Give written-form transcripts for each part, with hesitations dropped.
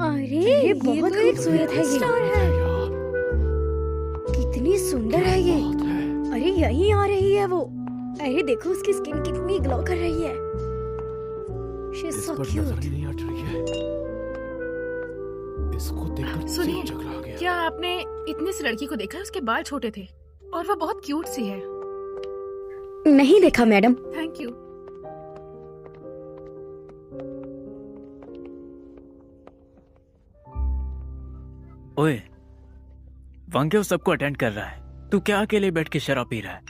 अरे बहुत खूबसूरत है ये। कितनी सुंदर है ये। अरे यहीं आ रही है वो। अरे देखो उसकी स्किन कितनी ग्लो कर रही है। She is so cute. नहीं हट रही है। इसको देखकर सुनिए, चकरा गया। क्या आपने इतनी सी लड़की को देखा है? उसके बाल छोटे थे और वो बहुत क्यूट सी है। नहीं देखा मैडम। Thank you. ओए, वांग्यो सबको अटेंड कर रहा है, तू क्या अकेले बैठ के शराब पी रहा है?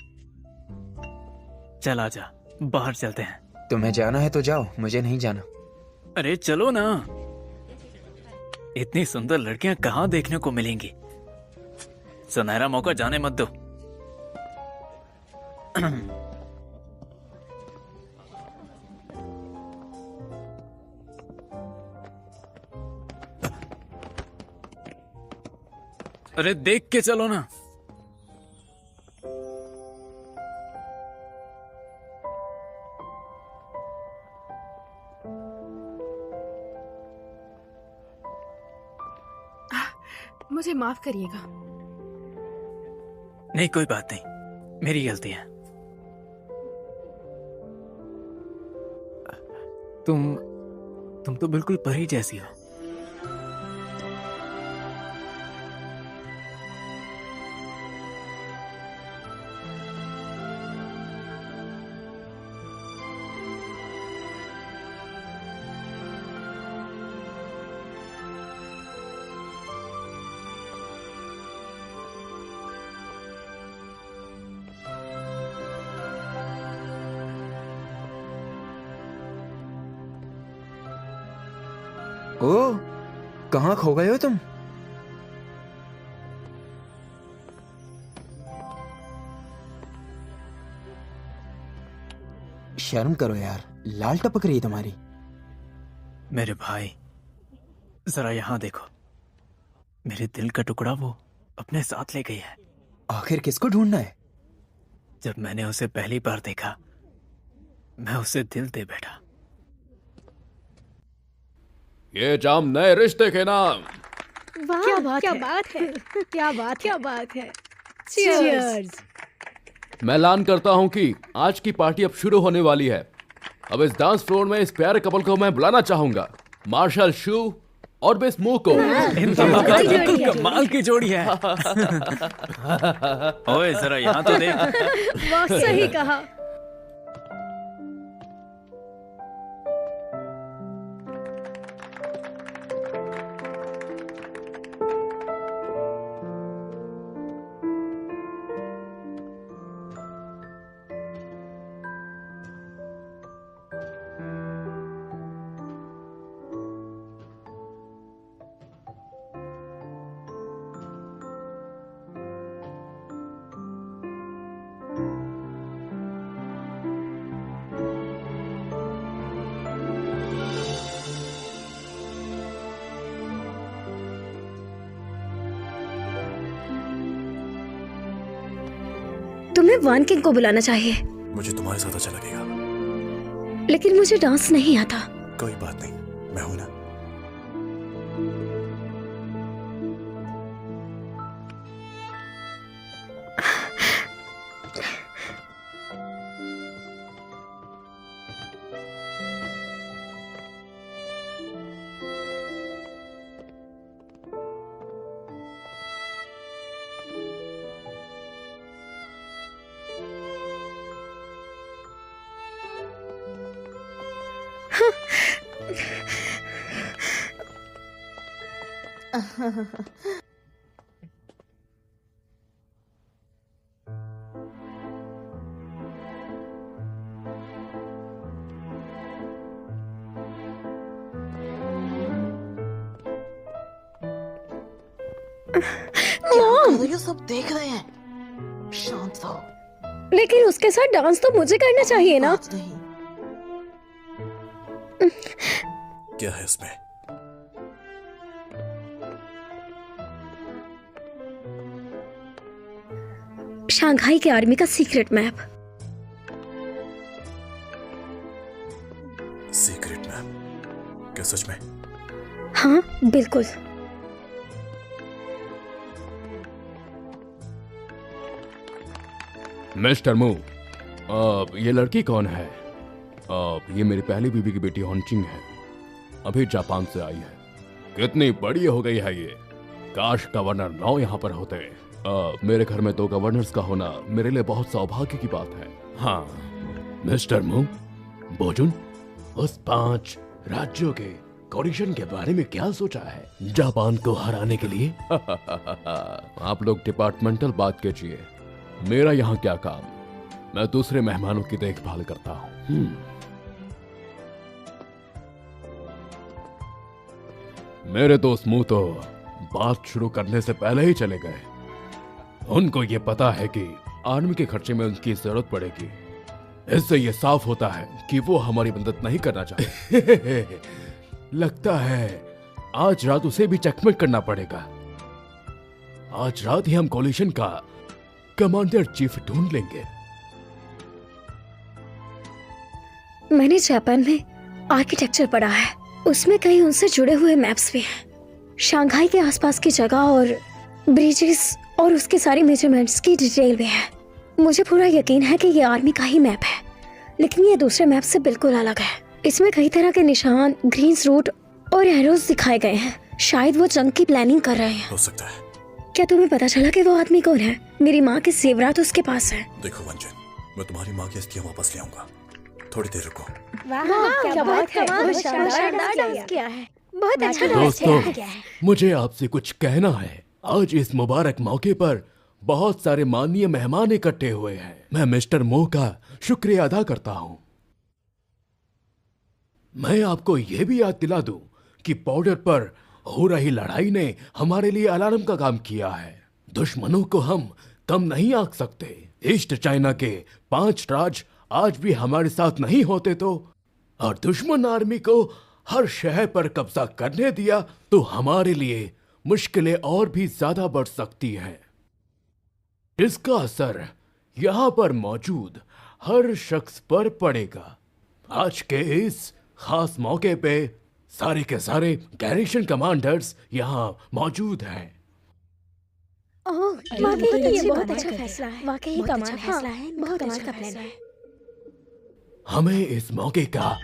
चल आजा, बाहर चलते हैं। तुम्हें जाना है तो जाओ, मुझे नहीं जाना। अरे चलो ना, इतनी सुंदर लड़कियां कहाँ देखने को मिलेंगी। सुनहरा मौका जाने मत दो। अरे देख के चलो ना। मुझे माफ करिएगा। नहीं कोई बात नहीं, मेरी गलती है। तुम तो बिल्कुल परी जैसी हो। ओ, कहाँ खो गए हो तुम? शर्म करो यार, लाल टपक रही है तुम्हारी। मेरे भाई, जरा यहाँ देखो, मेरे दिल का टुकड़ा वो अपने साथ ले गई है। आखिर किसको ढूंढना है? जब मैंने उसे पहली बार देखा, मैं उसे दिल दे बैठा। ये जाम नए रिश्ते के नाम। वाह, क्या बात है। क्या बात है। Cheers. मैं ऐलान करता हूँ कि आज की पार्टी अब शुरू होने वाली है। अब इस डांस फ्लोर में इस प्यारे कपल को मैं बुलाना चाहूंगा, मार्शल शू और बेस मूको। इन दोनों का बिल्कुल कमाल की जोड़ी है। ओए जरा यहाँ तो देख। वाह, सही कहा। तुम्हें वान किंग को बुलाना चाहिए। मुझे तुम्हारे साथ अच्छा लगेगा। लेकिन मुझे डांस नहीं आता। कोई बात नहीं, मैं हूं ना। मॉम, ये सब देख रहे हैं। शांत रहो। लेकिन उसके साथ डांस तो मुझे करना चाहिए ना। बात नहीं। क्या है उसमें? शंघाई के आर्मी का सीक्रेट मैप। Secret map? क्या सच में? हाँ बिल्कुल। मिस्टर मू, ये लड़की कौन है? ये मेरी पहली बीवी की बेटी हॉन्चिंग है, अभी जापान से आई है। कितनी बड़ी हो गई है ये। काश गवर्नर 9 यहाँ पर होते। मेरे घर में 2 गवर्नर्स का होना मेरे लिए बहुत सौभाग्य की बात है। हाँ मिस्टर मू, बोजुन, उस 5 राज्यों के कोरिशन के बारे में क्या सोचा है जापान को हराने के लिए? आप लोग डिपार्टमेंटल बात कीजिए, मेरा यहाँ क्या काम? मैं दूसरे मेहमानों की देखभाल करता हूँ। मेरे दोस्त मुंह तो बात शुरू करने से पहले ही चले गए। उनको ये पता है कि आर्मी के खर्चे में उनकी जरूरत पड़ेगी। इससे ये साफ होता है कि वो हमारी मदद नहीं करना चाहते। लगता है आज रात उसे भी चकमक करना पड़ेगा। आज रात ही हम कोलिशन का कमांडर चीफ ढूंढ लेंगे। मैंने जापान में आर्किटेक्चर पढ़ा है, उसमें कई उनसे जुड़े हुए मैप्स भी हैं। शंघाई के आसपास की जगह और ब्रिजेस और उसके सारे मेजरमेंट्स की डिटेल भी है। मुझे पूरा यकीन है कि ये आर्मी का ही मैप है, लेकिन ये दूसरे मैप से बिल्कुल अलग है। इसमें कई तरह के निशान, ग्रीन्स रूट और एरोज दिखाए गए हैं। शायद वो जंग की प्लानिंग कर रहे हैं। हो सकता है। क्या तुम्हें पता चला कि वो आदमी कौन है? मेरी माँ के जेवरात उसके पास है। देखो वंजन, मैं तुम्हारी माँ की अस्थियां वापस ले आऊंगा। थोड़ी देर रुको। क्या बात है, बहुत शानदार डांस किया है, बहुत अच्छा डांस दोस्तों, किया है। मुझे आपसे कुछ कहना है। आज इस मुबारक मौके पर बहुत सारे माननीय मेहमान इकट्ठे हुए हैं। मैं मिस्टर मो का शुक्रिया अदा करता हूं। मैं आपको यह भी याद दिला दूं कि बॉर्डर पर हो रही लड़ाई ने हमारे लिए अलार्म का काम किया है। दुश्मनों को हम कम नहीं आंक सकते। ईस्ट चाइना के 5 राज्य आज भी हमारे साथ नहीं होते तो, और दुश्मन आर्मी को हर शहर पर कब्जा करने दिया तो हमारे लिए मुश्किलें और भी ज्यादा बढ़ सकती हैं। इसका असर यहाँ पर मौजूद हर शख्स पर पड़ेगा। आज के इस खास मौके पे सारे के सारे गैरिशन कमांडर्स यहाँ मौजूद हैं। वाकई ये बहुत अच्छा फैसला है। वाकई कमाल फैसला है, बहुत अच्छा का प्लान है। हमें इस मौके का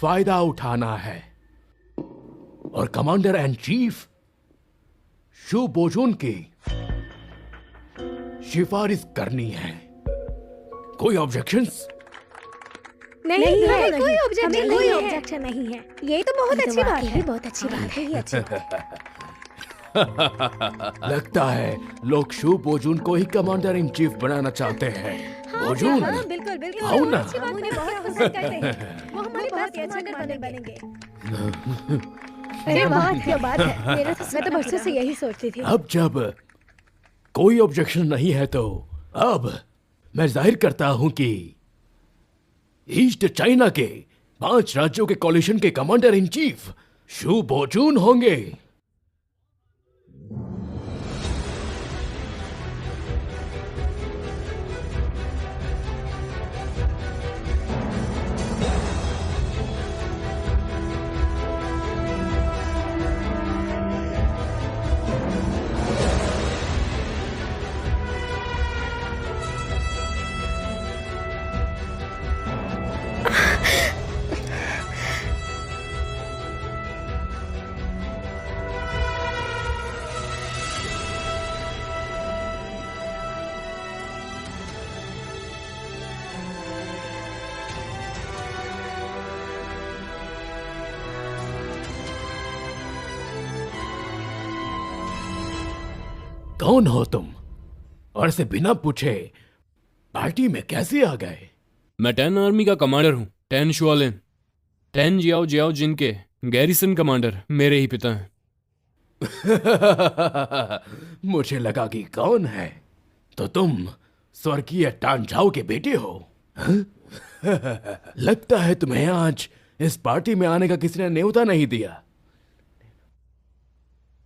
फायदा उठाना है और कमांडर एंड चीफ शू बोजून की सिफारिश करनी है। कोई ऑब्जेक्शंस? नहीं है, कोई ऑब्जेक्शन नहीं है। ये तो बहुत अच्छी बात है, बहुत अच्छी बात है, ये अच्छी बात है। लगता है लोग शू बोजून को ही कमांडर इन चीफ बनाना चाहते हैं। बोजून, बिल्कुल बिल्कुल, आओ ना। हम उन्हें बहुत पसंद करते हैं। वो हमारे बहुत ही अच्छे कमांडर बनेंगे। अरे क्या बात है, मैं तो बरसों से यही सोचती थी। अब जब कोई ऑब्जेक्शन नहीं है तो अब मैं जाहिर करता हूं कि ईस्ट चाइना के 5 राज्यों के कोलिशन के कमांडर इन चीफ शू बोजून होंगे। कौन हो तुम? और इसे बिना पूछे पार्टी में कैसे आ गए? मैं 10 आर्मी का कमांडर हूँ, 10 शुआलिन। 10 जियाओ जियाओ जिनके गैरिसन कमांडर मेरे ही पिता हैं। मुझे लगा कि कौन है, तो तुम स्वर्गीय टांझाओ के बेटे हो। हाँ? लगता है तुम्हें आज इस पार्टी में आने का किसी ने न्योता नहीं दिया।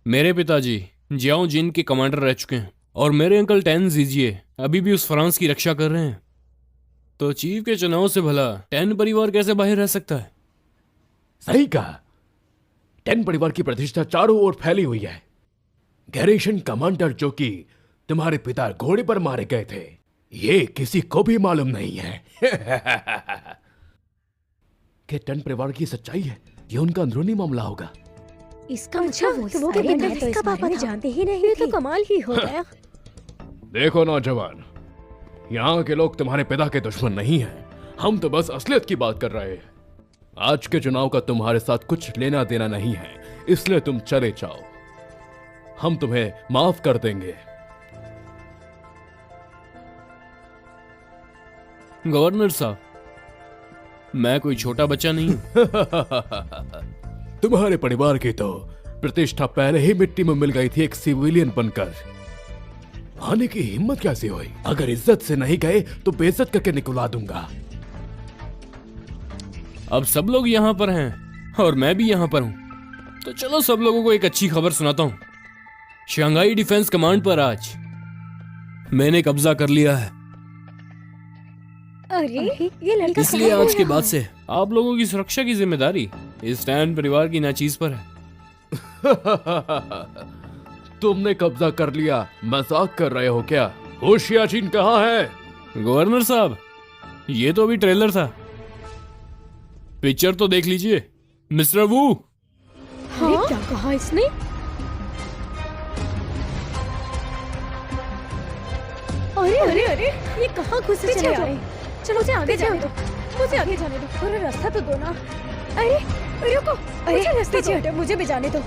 मेरे पिताजी जियाओ जिन के कमांडर रह चुके हैं और मेरे अंकल टेन जीजिए अभी भी उस फ्रांस की रक्षा कर रहे हैं, तो चीफ के चुनाव से भला टेन परिवार कैसे बाहर रह सकता है? सही कहा। 10 परिवार की प्रतिष्ठा चारों ओर फैली हुई है। गैरिसन कमांडर जो कि तुम्हारे पिता घोड़े पर मारे गए थे, ये किसी को भी मालूम नहीं है। कि 10 परिवार की सच्चाई है, ये उनका अंदरूनी मामला होगा। इसका मतलब वो सारे मैप तो इसका पापा जानते ही नहीं। ये तो कमाल ही हो गया। देखो नौजवान, यहाँ के लोग तुम्हारे पिता के दुश्मन नहीं हैं। हम तो बस असलियत की बात कर रहे हैं। आज के चुनाव का तुम्हारे साथ कुछ लेना देना नहीं है, इसलिए तुम चले जाओ। हम तुम्हें माफ कर देंगे। गवर्नर साहब, मैं कोई छोटा बच्चा नहीं हूं। तुम्हारे परिवार की तो प्रतिष्ठा पहले ही मिट्टी में मिल गई थी एक सिविलियन बनकर। आने की हिम्मत कैसे हुई? अगर इज्जत से नहीं गए तो बेइज्जत करके निकलवा दूंगा। अब सब लोग यहाँ पर हैं और मैं भी यहाँ पर हूँ, तो चलो सब लोगों को एक अच्छी खबर सुनाता हूँ। शंघाई डिफेंस कमांड पर आज मैंने कब्जा कर लिया है। अरे ये लड़का इसलिए कहाँ आज के गया? बाद से आप लोगों की सुरक्षा की जिम्मेदारी इस टैन परिवार की नाचीज पर है। तुमने कब्जा कर लिया, मजाक कर रहे हो क्या? होशियार कहाँ है? गवर्नर साहब, ये तो अभी ट्रेलर था, पिक्चर तो देख लीजिए। मिस्टर वू, हाँ? क्या कहा इसने? अरे अरे अरे, ये कहाँ घुसे चले आ रहे हैं? चलो मुझे आगे जाने दो, मुझे आगे जाने दो। थोड़ा रास्ता तो दो ना। अरे रुको, अरे रास्ते से हटो, मुझे भी जाने दो।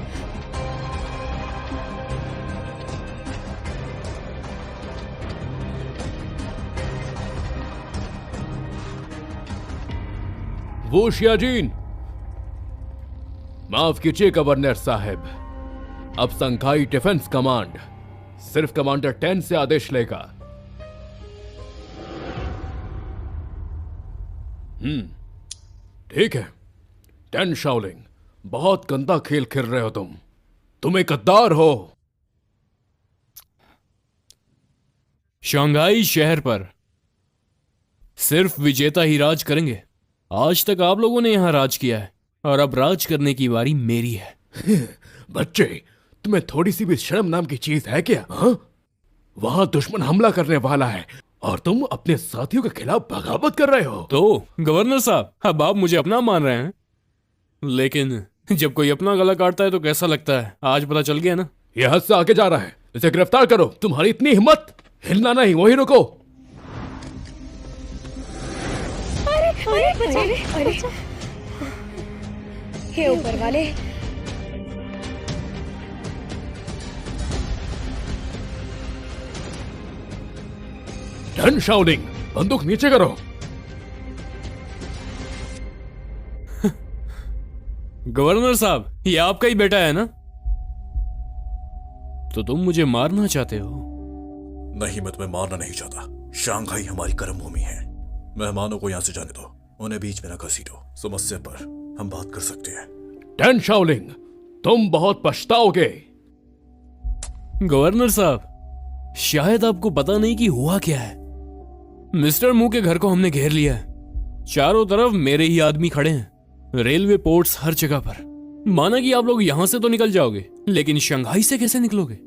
वो शियाजीन, माफ कीजिए गवर्नर साहब, अब संघाई डिफेंस कमांड सिर्फ कमांडर 10 से आदेश लेगा। ठीक है। 10 शाओलिंग, बहुत गंदा खेल खेल रहे हो तुम एक गद्दार हो। शंघाई शहर पर सिर्फ विजेता ही राज करेंगे। आज तक आप लोगों ने यहां राज किया है और अब राज करने की बारी मेरी है। बच्चे, तुम्हें थोड़ी सी भी शर्म नाम की चीज है क्या? हाँ? वहां दुश्मन हमला करने वाला है और तुम अपने साथियों के खिलाफ बगावत कर रहे हो। तो गवर्नर साहब, अब आप मुझे अपना मान रहे हैं, लेकिन जब कोई अपना गला काटता है तो कैसा लगता है, आज पता चल गया ना। यह हद से आगे जा रहा है, इसे गिरफ्तार करो। तुम्हारी इतनी हिम्मत, हिलना नहीं, वही रुको। अरे हे ऊपर वाले, डन शाओलिंग, बंदूक नीचे करो। गवर्नर साहब, ये आपका ही बेटा है ना? तो तुम मुझे मारना चाहते हो? नहीं, मैं तुम्हें मारना नहीं चाहता। शंघाई हमारी कर्म भूमि है। मेहमानों को यहाँ से जाने दो, उन्हें बीच में न घसीटो। समस्या पर हम बात कर सकते हैं। डन शाओलिंग, तुम बहुत पछताओगे। गवर्नर साहब, शायद आपको पता नहीं कि हुआ क्या है। मिस्टर मू के घर को हमने घेर लिया है। चारों तरफ मेरे ही आदमी खड़े हैं, रेलवे पोर्ट्स हर जगह पर। माना कि आप लोग यहां से तो निकल जाओगे, लेकिन शंघाई से कैसे निकलोगे?